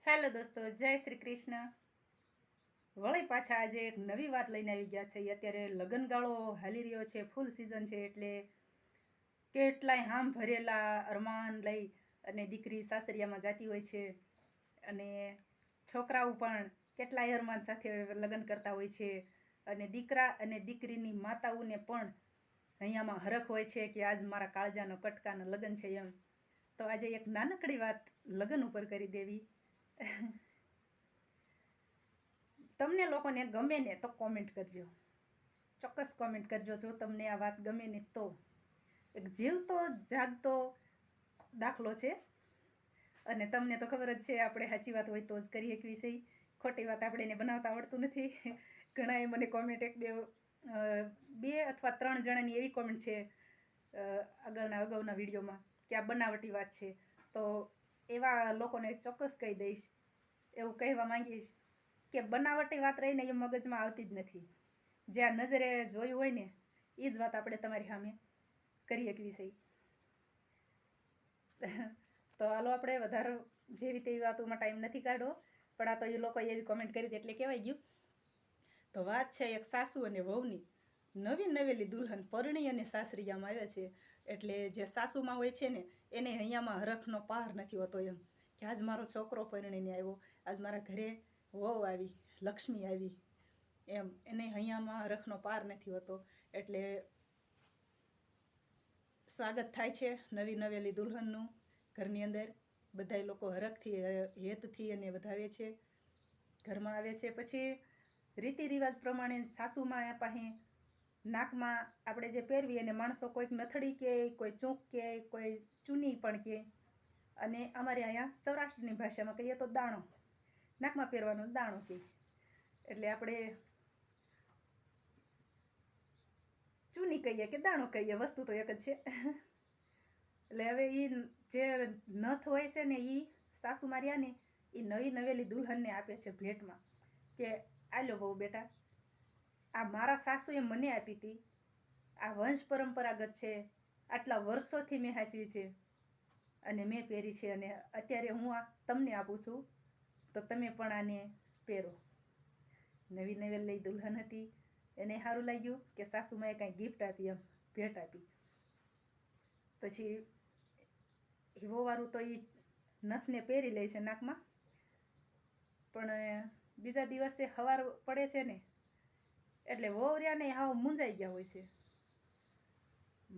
Hello દોસ્તો, જય શ્રી કૃષ્ણ. વળી પાછા આજે એક નવી વાત લઈને આવી ગયા છે. અત્યારે લગ્નગાળો હાલી રહ્યો છે, ફૂલ સિઝન છે, એટલે કેટલાય હામ ભરેલા અરમાન લઈ અને દીકરી સાસરિયામાં જતી હોય છે, અને છોકરાઓ પણ કેટલાય અરમાન સાથે લગ્ન કરતા હોય છે, અને દીકરા અને દીકરીની માતાઓને પણ અહીંયામાં હરખ હોય છે કે આજ મારા કાળજાનો કટકાનો લગ્ન છે એમ. તો આજે એક નાનકડી વાત લગ્ન ઉપર કરી દેવી. તમને લોકોને ગમે ને તો કોમેન્ટ કરજો, ચોક્કસ કોમેન્ટ કરજો જો તમને આ વાત ગમે ને તો. એક જીવતો જાગતો દાખલો છે, અને તમને તો ખબર જ છે આપણે સાચી વાત હોય તો જ કરી શકવી છે, ખોટી વાત આપણે એને બનાવતા આવડતું નથી. ઘણાએ મને કોમેન્ટ બે અથવા ત્રણ જણાની એવી કોમેન્ટ છે અગાઉના વિડીયોમાં કે આ બનાવટી વાત છે. તો એવા લોકોને ચોક્કસ કહી દઈશ, એવું કહેવા માંગીશ કે બનાવટી વાત રહીને એ મગજમાં આવતી જ નથી. જ્યાં નજરે જોયું હોય ને એ જ વાત આપણે તમારી સામે કરી શકવી છે. તો હાલો આપણે વધારે જેવી તેવી વાતોમાં ટાઈમ નથી કાઢવો, પણ આ તો એ લોકોએ એવી કોમેન્ટ કરી એટલે કહેવાય ગયું. તો વાત છે એક સાસુ અને વહુની. નવી નવેલી દુલ્હન પરણી અને સાસરિયામાં આવે છે, એટલે જે સાસુમાં હોય છે ને એને અહીંયામાં હરખનો પાર નથી હોતો એમ કે આજ મારો છોકરો પરણીને આવ્યો, આજ મારા ઘરે વહુ આવી, લક્ષ્મી આવી એમ. એને અહીંયામાં હરખનો પાર નથી હોતો, એટલે સ્વાગત થાય છે નવી નવેલી દુલ્હનનું ઘરની અંદર. બધા લોકો હરખથી હેતથી અને વધાવે છે, ઘરમાં આવે છે. પછી રીતિ રિવાજ પ્રમાણે સાસુમાં પાસે નાકમાં આપણે જે પહેરવી અને માણસો કોઈક નથડી કે કોઈ ચૂંક કે કોઈ ચૂની પણ કે, અને અમારે અહીંયા સૌરાષ્ટ્રની ભાષામાં કહીએ તો દાણો, નાકમાં પહેરવાનો દાણો કે, એટલે આપણે ચૂની કહીએ કે દાણો કહીએ, વસ્તુ તો એક જ છે. એટલે હવે એ જે નથ હોય છે ને એ સાસુ માર્યા ને એ નવી નવેલી દુલ્હનને આપે છે ભેટમાં કે આલો બહુ બેટા, આ મારા સાસુએ મને આપી હતી, આ વંશ પરંપરાગત છે, આટલા વર્ષોથી મેં સાચવી છે અને મેં પહેરી છે, અને અત્યારે હું આ તમને આપું છું, તો તમે પણ આને પહેરો. નવી નવેલી દુલ્હન હતી, એને સારું લાગ્યું કે સાસુમાએ કાંઈ ગિફ્ટ આપી, એમ ભેટ આપી. પછી હિવોવાળું તો એ નથને પહેરી લે છે નાકમાં, પણ બીજા દિવસે સવાર પડે છે ને એટલે વહુરિયાને હાવ મૂંઝાઈ ગયા હોય છે.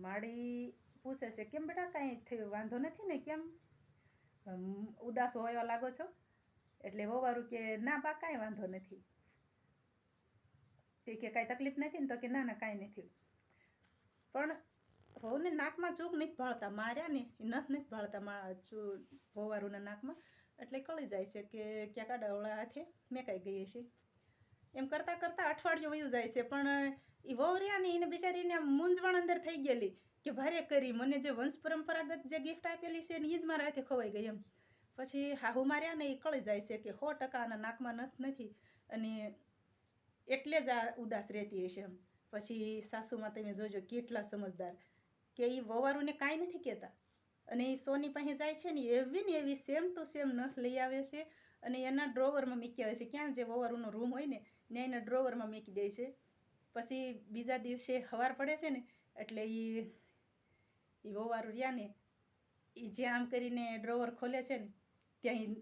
માડી પૂછે છે કેમ બેટા, કાંઈ થયું, વાંધો નથી ને, કેમ ઉદાસ હોવા લાગો છો? એટલે વહુવાળું કે ના બા કાંઈ વાંધો નથી. તે કે કાંઈ તકલીફ નથી ને? તો કે ના ના કાંઈ નથી. પણ વહુને નાકમાં ચૂક નથી ભાળતા, માર્યા ને એ નથ નથી ભાળતા વહુવાળુના નાકમાં, એટલે કળી જાય છે કે ક્યાંક આડાવળા હાથે મેકાઈ ગઈ છે. એમ કરતાં કરતાં અઠવાડિયું વયું જાય છે, પણ એ વહુ રહ્યા ને એને બિચારીને મૂંઝવણ અંદર થઈ ગયેલી કે ભારે કરી મને જે વંશ પરંપરાગત જે ગિફ્ટ આપેલી છે ને એ જ મારા હાથે ખવાઈ ગઈ એમ. પછી હાહુ માર્યા ને એ કળી જાય છે કે 100% આના નાકમાં નથી, અને એટલે જ આ ઉદાસ રહેતી હશે એમ. પછી સાસુમાં તમે જોજો કેટલા સમજદાર કે એ વહુવાળુને કાંઈ નથી કહેતા, અને એ સોની પાસે જાય છે ને એવી સેમ ટુ સેમ નથ લઈ આવે છે, અને એના ડ્રોવરમાં મૂકી આવે છે. ક્યાં જે વહુવાળુનો રૂમ હોય ને ત્યાં એના ડ્રોવરમાં મૂકી દે છે. પછી બીજા દિવસે સવાર પડે છે ને એટલે એ વહુવાળું રહ્યા ને એ જ્યાં આમ કરીને ડ્રોવર ખોલે છે ને ત્યાં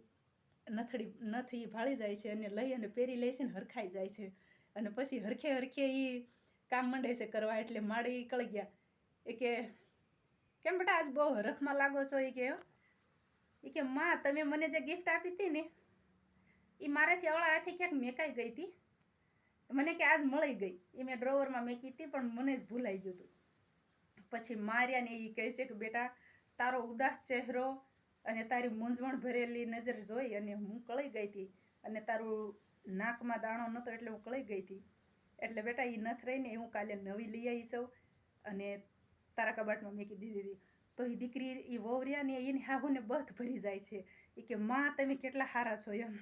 નથ એ ભાળી જાય છે, અને લઈ અને પહેરી લે છે ને હરખાઈ જાય છે, અને પછી હરખે હરખે એ કામ માંડે છે કરવા. એટલે માડી કળી ગયા એ કે કેમ બેટા આજ બહુ હરખમાં લાગો છો? એ કે માં તમે મને જે ગિફ્ટ આપી હતી ને એ મારાથી અવળા હાથે ક્યાંક મેકાઈ ગઈ હતી, મને કે આજ મળી ગઈ, એ મેં ડ્રોવરમાં મેકી હતી પણ મને જ ભૂલાઈ ગયું હતું. પછી માર્યા ને એ કહે છે કે બેટા તારો ઉદાસ ચહેરો અને તારી મૂંઝવણ ભરેલી નજર જોઈ અને હું કળી ગઈ હતી, અને તારું નાકમાં દાણો નહોતો એટલે હું કળી ગઈ હતી. એટલે બેટા એ નથ રહીને એ હું કાલે નવી લઈ આવી છું અને તારા કબાટમાં મૂકી દીધી હતી. તો એ દીકરી એ વહુરિયા ને એને હાહુને બધ ભરી જાય છે. એ કે માં તમે કેટલા સારા છો એમ.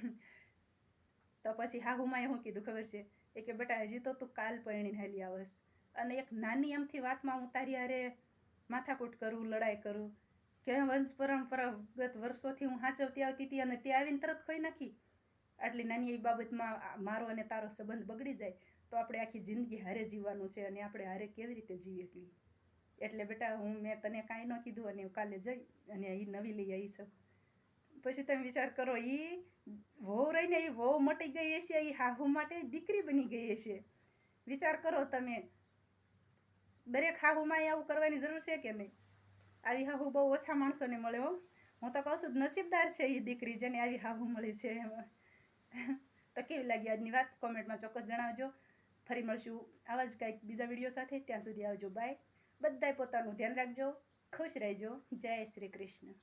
તો પછી હાહુમાએ શું કીધું ખબર છે? એ કે બેટા હજી તો તું કાલ પરણીને હાલી આવસ, અને એક નાની એમથી વાતમાં હું તારી હારે માથાકૂટ કરું, લડાઈ કરું કે વંશ પરંપરાગત વર્ષોથી હું સાચવતી આવતી હતી અને તે આવીને તરત ખોઈ નાખી. આટલી નાની એવી બાબતમાં મારો અને તારો સંબંધ બગડી જાય તો આપણે આખી જિંદગી હારે જીવવાનું છે અને આપણે હારે કેવી રીતે જીવી શકીએ. એટલે બેટા મેં તને કાંઈ ન કીધું અને કાલે જઈ અને એ નવી લઈ આવી છું. પછી તમે વિચાર કરો, એ વહુ રહીને એ વહુ મટી ગઈ હશે, એ હાહુ માટે દીકરી બની ગઈ હશે. વિચાર કરો તમે, દરેક હાહુમાં આવું કરવાની જરૂર છે કે નહીં? આવી હાહુ બહુ ઓછા માણસોને મળે હો. હું તો કહું છું નસીબદાર છે એ દીકરી જેને આવી હાહુ મળી છે એમાં. તો કેવી લાગી આજની વાત કોમેન્ટમાં ચોક્કસ જણાવજો. ફરી મળશું આવા જ કંઈક બીજા વિડીયો સાથે. ત્યાં સુધી આવજો, બાય. બધાય પોતાનું ધ્યાન રાખજો, ખુશ રહેજો. જય શ્રી કૃષ્ણ.